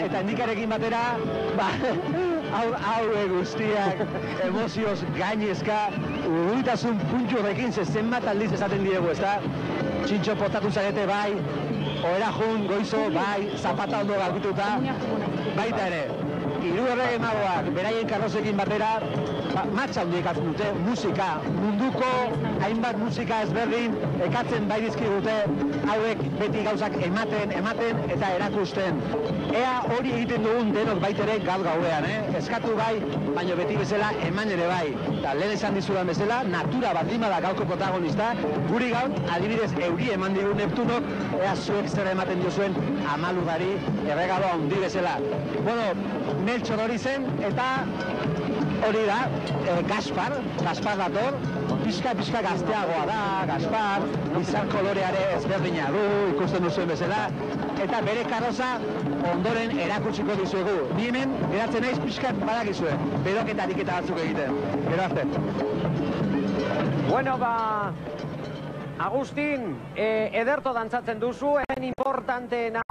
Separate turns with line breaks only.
eta nikarekin batera, hau guztiak emozioz gainezka, urritasun puntu horrekin zenbat aldiz esaten diegu, ezta? Txintxo potatu zarete bai, ohera jun, goizo, bai, zapata ondo garbituta, baita ere. Hiru Errege Magoak beraien karrozekin batera, martxa handiek hartzen dute, musika, munduko hainbat musika ezberdin ekatzen bai dizkigute, hauek beti gauzak ematen eta erakusten. Ea hori egiten dugun denok baitere gaur gauean, eskatu bai, baina beti bezala eman ere bai. Eta lehen esan dizudan bezala, natura baldin bada gaurko protagonista, guri gaur adibidez euri eman digu Neptunok, ea zuek zer ematen diozuen Amalurrari erregalo handi bezala. Bueno, Meltxor hori zen, eta hori da, Gaspar dator, pixka gazteagoa da, Gaspar, izar koloreare ezberdina du, ikusten duzuen bezala, eta bere karroza ondoren erakutsiko dizuegu. Ni hemen, geratzen naiz pixka badakizue, beroketarik eta batzuk egiten. Gero arte.
Bueno, Agustin, ederto dantzatzen duzu, importanteena